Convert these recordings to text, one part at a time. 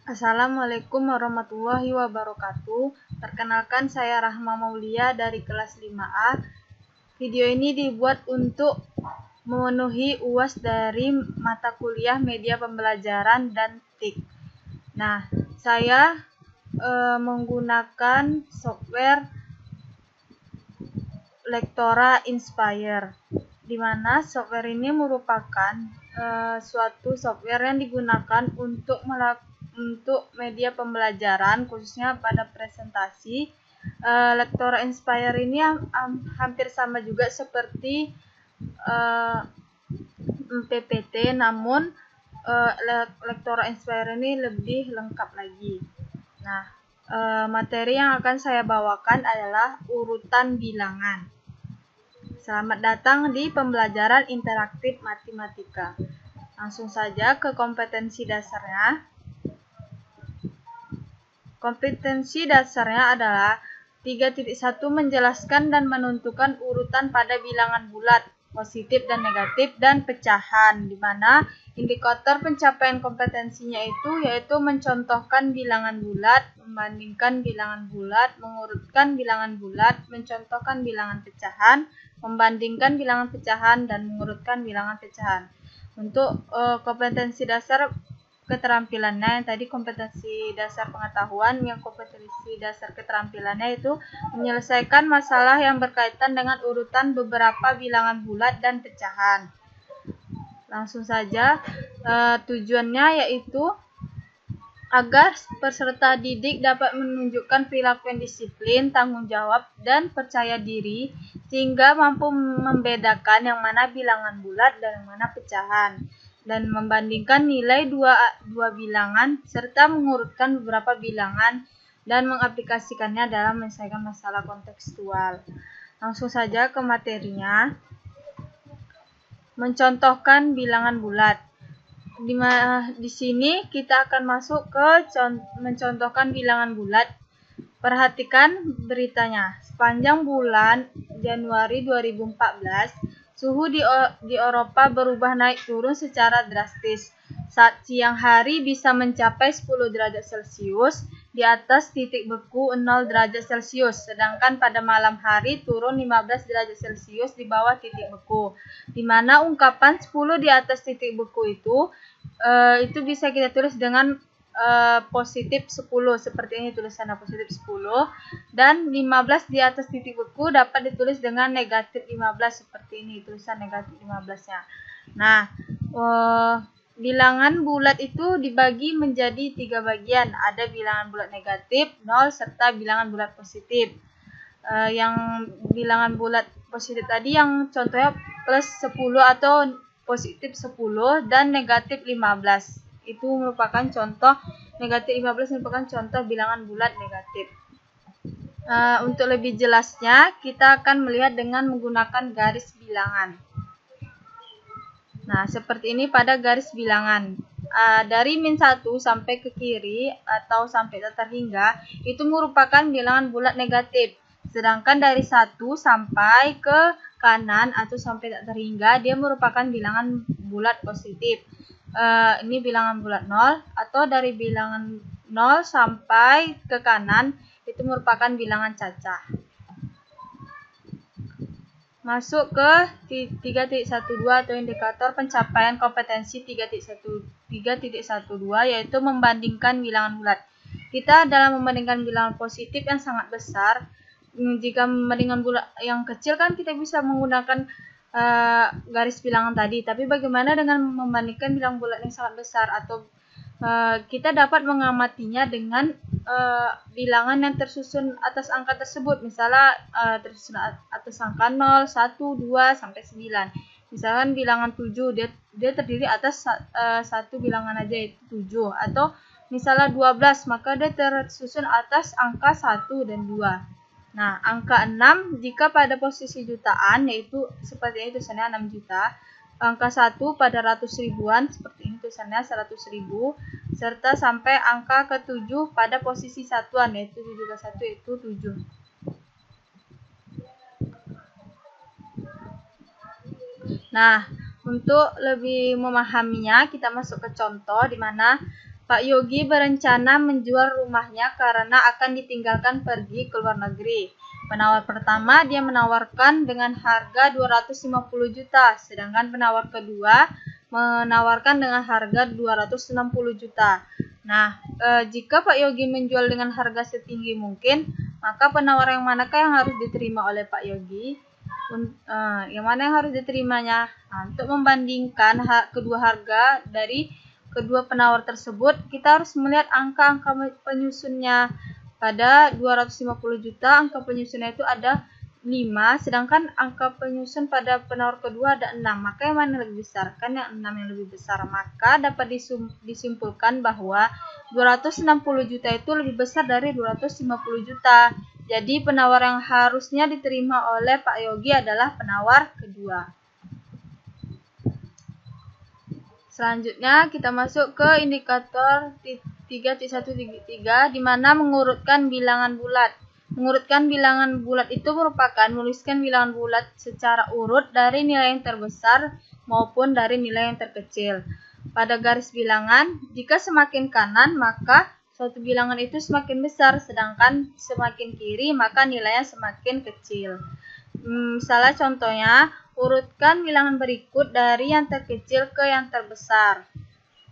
Assalamualaikum warahmatullahi wabarakatuh. Perkenalkan, saya Rahma Maulia dari kelas 5A. Video ini dibuat untuk memenuhi UAS dari mata kuliah media pembelajaran dan TIK. Nah, saya menggunakan software Lektora Inspire, di mana software ini merupakan suatu software yang digunakan untuk media pembelajaran, khususnya pada presentasi. Lektora Inspire ini hampir sama juga seperti PPT, namun Lektora Inspire ini lebih lengkap lagi. Nah, materi yang akan saya bawakan adalah urutan bilangan. Selamat datang di pembelajaran interaktif matematika. Langsung saja ke kompetensi dasarnya. Kompetensi dasarnya adalah 3.1 menjelaskan dan menentukan urutan pada bilangan bulat, positif dan negatif, dan pecahan, di mana indikator pencapaian kompetensinya itu yaitu mencontohkan bilangan bulat, membandingkan bilangan bulat, mengurutkan bilangan bulat, mencontohkan bilangan pecahan, membandingkan bilangan pecahan, dan mengurutkan bilangan pecahan. Untuk kompetensi dasar keterampilannya, yang tadi kompetensi dasar pengetahuan, yang kompetensi dasar keterampilannya itu menyelesaikan masalah yang berkaitan dengan urutan beberapa bilangan bulat dan pecahan. Langsung saja, tujuannya yaitu agar peserta didik dapat menunjukkan perilaku yang disiplin, tanggung jawab, dan percaya diri, sehingga mampu membedakan yang mana bilangan bulat dan yang mana pecahan, dan membandingkan nilai dua bilangan, serta mengurutkan beberapa bilangan dan mengaplikasikannya dalam menyelesaikan masalah kontekstual. Langsung saja ke materinya. Mencontohkan bilangan bulat. Di sini kita akan masuk ke mencontohkan bilangan bulat. Perhatikan beritanya. Sepanjang bulan Januari 2014, suhu di Eropa berubah naik turun secara drastis. Saat siang hari bisa mencapai 10 derajat Celcius di atas titik beku 0 derajat Celcius, sedangkan pada malam hari turun 15 derajat Celcius di bawah titik beku. Di mana ungkapan 10 di atas titik beku itu bisa kita tulis dengan positif 10, seperti ini tulisannya, positif 10, dan 15 di atas titik beku dapat ditulis dengan negatif 15, seperti ini tulisan negatif 15-nya. Nah, bilangan bulat itu dibagi menjadi 3 bagian. Ada bilangan bulat negatif, 0, serta bilangan bulat positif. Yang bilangan bulat positif tadi yang contohnya plus 10 atau positif 10 dan negatif 15. Itu merupakan contoh, negatif 15 merupakan contoh bilangan bulat negatif. Untuk lebih jelasnya, kita akan melihat dengan menggunakan garis bilangan. Nah, seperti ini pada garis bilangan. Dari min 1 sampai ke kiri atau sampai tak terhingga, itu merupakan bilangan bulat negatif. Sedangkan dari 1 sampai ke kanan atau sampai tak terhingga, dia merupakan bilangan bulat positif. Ini bilangan bulat 0, atau dari bilangan 0 sampai ke kanan, itu merupakan bilangan cacah. Masuk ke 3.12 atau indikator pencapaian kompetensi 3.12, yaitu membandingkan bilangan bulat. Kita dalam membandingkan bilangan positif yang sangat besar, jika membandingkan bulat yang kecil kan kita bisa menggunakan garis bilangan tadi, tapi bagaimana dengan membandingkan bilangan bulat yang sangat besar? Atau kita dapat mengamatinya dengan bilangan yang tersusun atas angka tersebut. Misalnya tersusun atas angka 0, 1, 2, sampai 9. Misalkan bilangan 7, dia terdiri atas satu bilangan aja, yaitu 7. Atau misalnya 12, maka dia tersusun atas angka 1 dan 2. Nah, angka 6 jika pada posisi jutaan, yaitu seperti ini tulisannya 6 juta. Angka 1 pada ratus ribuan, seperti ini tulisannya 100.000, serta sampai angka ke-7 pada posisi satuan, yaitu 7 juga 1, yaitu 7. Nah, untuk lebih memahaminya, kita masuk ke contoh, di mana Pak Yogi berencana menjual rumahnya karena akan ditinggalkan pergi ke luar negeri. Penawar pertama dia menawarkan dengan harga 250 juta, sedangkan penawar kedua menawarkan dengan harga 260 juta. Nah, jika Pak Yogi menjual dengan harga setinggi mungkin, maka penawar yang manakah yang harus diterima oleh Pak Yogi? Yang mana yang harus diterimanya? Nah, untuk membandingkan kedua harga dari kedua penawar tersebut, kita harus melihat angka-angka penyusunnya. Pada 250 juta, angka penyusunnya itu ada 5, sedangkan angka penyusun pada penawar kedua ada 6. Maka yang mana lebih besar? Kan yang 6 yang lebih besar. Maka dapat disimpulkan bahwa 260 juta itu lebih besar dari 250 juta. Jadi penawar yang harusnya diterima oleh Pak Yogi adalah penawar kedua. Selanjutnya kita masuk ke indikator 3.133 di mana mengurutkan bilangan bulat. Mengurutkan bilangan bulat itu merupakan menuliskan bilangan bulat secara urut dari nilai yang terbesar maupun dari nilai yang terkecil. Pada garis bilangan, jika semakin kanan maka suatu bilangan itu semakin besar, sedangkan semakin kiri maka nilainya semakin kecil. Misalnya contohnya, urutkan bilangan berikut dari yang terkecil ke yang terbesar.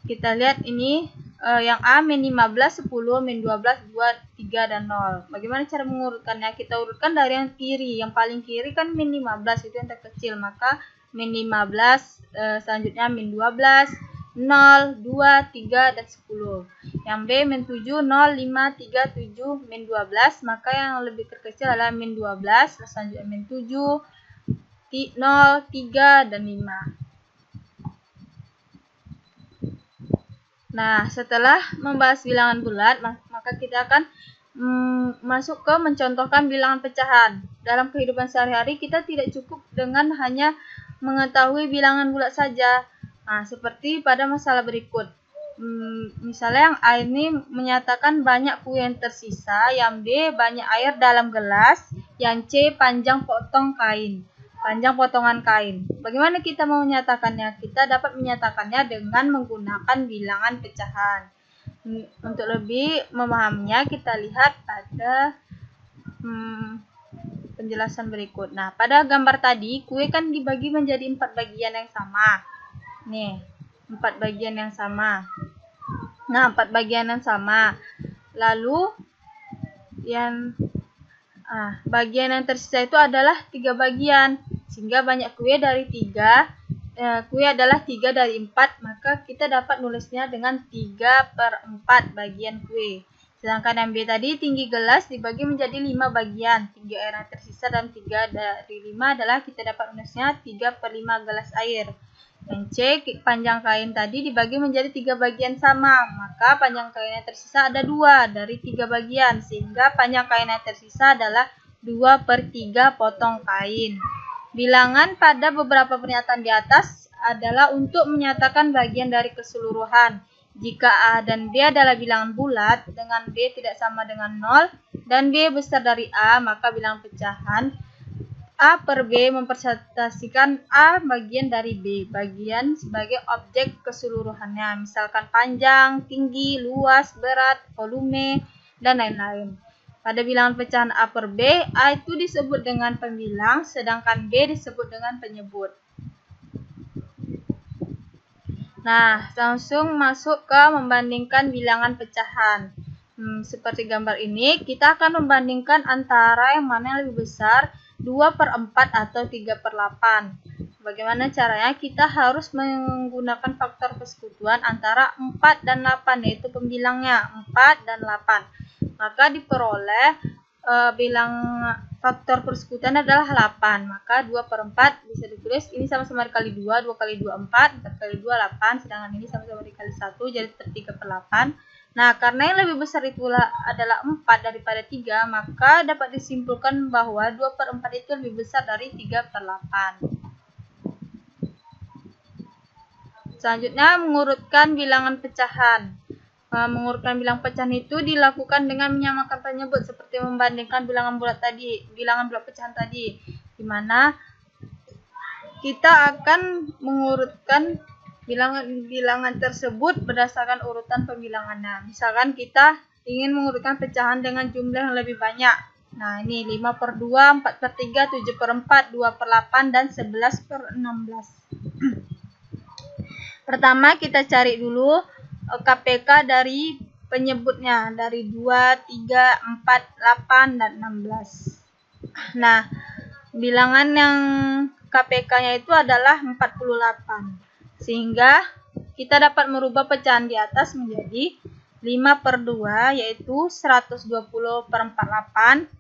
Kita lihat ini yang A min 15, 10, min 12, 2, 3, dan 0. Bagaimana cara mengurutkannya? Kita urutkan dari yang kiri. Yang paling kiri kan min 15, itu yang terkecil. Maka min 15, selanjutnya min 12, 0, 2, 3, dan 10. Yang B min 7, 0, 5, 3, 7, min 12. Maka yang lebih terkecil adalah min 12, selanjutnya min 7, 0, 3, dan 5. Nah, setelah membahas bilangan bulat, maka kita akan masuk ke mencontohkan bilangan pecahan. Dalam kehidupan sehari-hari, kita tidak cukup dengan hanya mengetahui bilangan bulat saja. Nah, seperti pada masalah berikut. Misalnya yang A ini menyatakan banyak kue yang tersisa, yang B banyak air dalam gelas, yang C panjang potongan kain. Bagaimana kita mau menyatakannya? Kita dapat menyatakannya dengan menggunakan bilangan pecahan. Untuk lebih memahaminya, kita lihat pada penjelasan berikut. Nah, pada gambar tadi, kue kan dibagi menjadi 4 bagian yang sama. Nih, 4 bagian yang sama. Nah, 4 bagian yang sama. Lalu, bagian yang tersisa itu adalah 3 bagian. Sehingga banyak kue dari 3. Kue adalah 3 dari 4. Maka kita dapat nulisnya dengan 3/4 bagian kue. Sedangkan yang B tadi, tinggi gelas dibagi menjadi 5 bagian. Tinggi air yang tersisa dan 3 dari 5 adalah kita dapat nulisnya 3/5 gelas air. Yang C, panjang kain tadi dibagi menjadi 3 bagian sama. Maka panjang kain yang tersisa ada 2 dari 3 bagian. Sehingga panjang kain yang tersisa adalah 2/3 potong kain. Bilangan pada beberapa pernyataan di atas adalah untuk menyatakan bagian dari keseluruhan. Jika A dan B adalah bilangan bulat, dengan B tidak sama dengan 0, dan B besar dari A, maka bilangan pecahan A per B mempresentasikan A bagian dari B, bagian sebagai objek keseluruhannya, misalkan panjang, tinggi, luas, berat, volume, dan lain-lain. Pada bilangan pecahan A per B, A itu disebut dengan pembilang, sedangkan B disebut dengan penyebut. Nah, langsung masuk ke membandingkan bilangan pecahan. Seperti gambar ini, kita akan membandingkan antara yang mana yang lebih besar, 2/4 atau 3/8. Bagaimana caranya? Kita harus menggunakan faktor persekutuan antara 4 dan 8, yaitu pembilangnya 4 dan 8. Maka diperoleh bilang faktor persekutuan adalah 8. Maka 2/4 bisa ditulis ini sama-sama dikali 2, 2 kali 2 4, 4 kali 2 8, sedangkan ini sama-sama dikali 1, jadi 3/8. Nah, karena yang lebih besar itulah adalah 4 daripada 3, maka dapat disimpulkan bahwa 2/4 itu lebih besar dari 3/8. Selanjutnya, mengurutkan bilangan pecahan. Mengurutkan bilangan pecahan itu dilakukan dengan menyamakan penyebut seperti membandingkan bilangan bulat pecahan tadi, di mana kita akan mengurutkan bilangan tersebut berdasarkan urutan pembilangannya. Misalkan kita ingin mengurutkan pecahan dengan jumlah yang lebih banyak. Nah, ini 5/2, 4/3, 7/4, 2/8, dan 11/16. Pertama, kita cari dulu KPK dari penyebutnya, dari 2, 3, 4, 8, dan 16. Nah, bilangan yang KPK-nya itu adalah 48. Sehingga kita dapat merubah pecahan di atas menjadi 5/2, yaitu 120/48,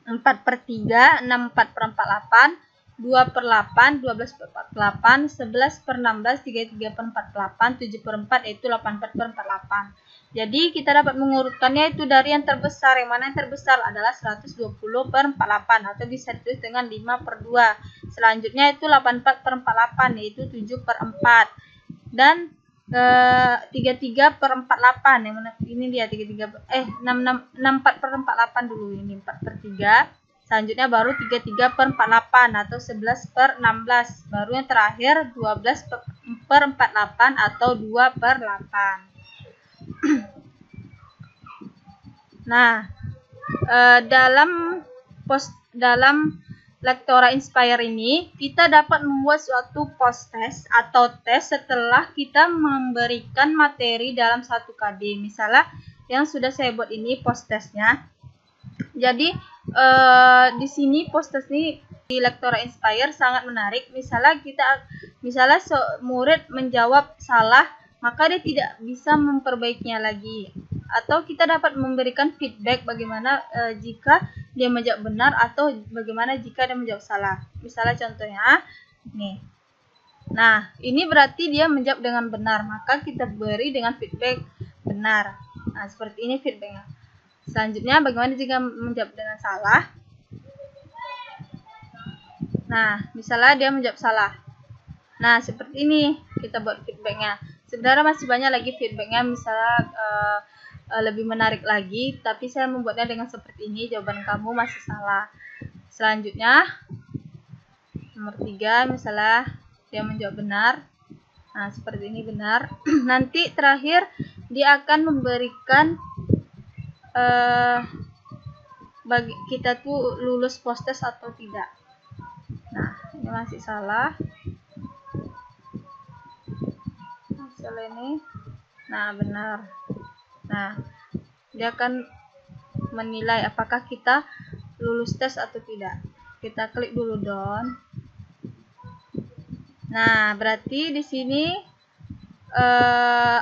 4/3, 64/48, 2/8, 12/48, 11/16, 33/48, 7/4, yaitu 84/48. Jadi kita dapat mengurutkannya itu dari yang terbesar, yang mana yang terbesar adalah 120/48, atau bisa ditulis dengan 5/2. Selanjutnya itu 84/48, yaitu 7/4, dan 33/48, yang mana ini dia 64/48 dulu, ini 4/3. Selanjutnya baru 33/48 atau 11/16, baru yang terakhir 12/48 atau 2/8. Nah, dalam Lektora Inspire ini kita dapat membuat suatu post test atau tes setelah kita memberikan materi dalam 1 KD. Misalnya yang sudah saya buat ini post testnya. Jadi di sini post test ini di Lektora Inspire sangat menarik. Misalnya murid menjawab salah, maka dia tidak bisa memperbaikinya lagi. Atau kita dapat memberikan feedback bagaimana jika dia menjawab benar atau bagaimana jika dia menjawab salah. Misalnya contohnya nih. Nah, ini berarti dia menjawab dengan benar, maka kita beri dengan feedback benar. Nah, seperti ini feedbacknya. Selanjutnya bagaimana jika menjawab dengan salah? Nah, misalnya dia menjawab salah. Nah, seperti ini kita buat feedbacknya. Sebenarnya masih banyak lagi feedbacknya, misalnya lebih menarik lagi, tapi saya membuatnya dengan seperti ini. Jawaban kamu masih salah. Selanjutnya nomor 3, misalnya dia menjawab benar. Nah, seperti ini benar. Nanti terakhir dia akan memberikan bagi kita tuh lulus post test atau tidak. Nah, ini masih salah. Misalnya ini, nah benar. Nah, dia akan menilai apakah kita lulus tes atau tidak. Kita klik dulu done. Nah, berarti di sini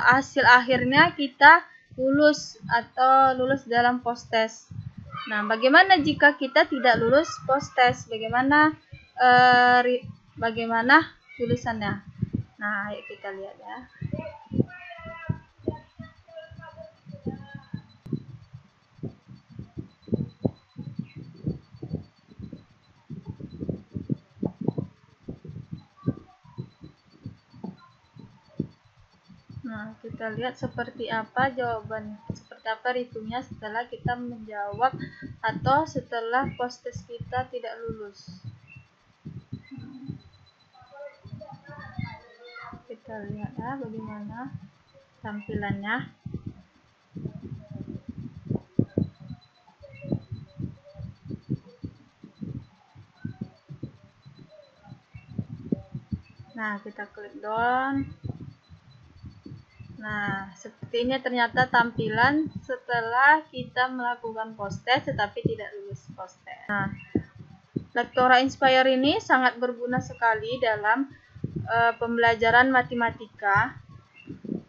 hasil akhirnya kita lulus atau lulus dalam post test. Nah, bagaimana jika kita tidak lulus post test? Bagaimana tulisannya? Nah, ayo kita lihat ya. Nah, kita lihat seperti apa retungnya setelah kita menjawab atau setelah post test kita tidak lulus. Kita lihat ya bagaimana tampilannya. Nah, kita klik done. Nah, seperti ini ternyata tampilan setelah kita melakukan post test tetapi tidak lulus post test. Nah, Lektora Inspire ini sangat berguna sekali dalam pembelajaran matematika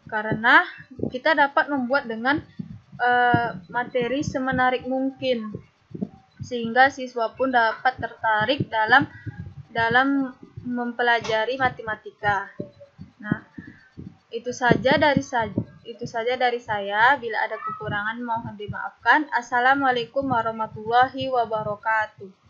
karena kita dapat membuat dengan materi semenarik mungkin sehingga siswa pun dapat tertarik dalam mempelajari matematika. Nah, itu saja dari saya. Bila ada kekurangan mohon dimaafkan. Assalamualaikum warahmatullahi wabarakatuh.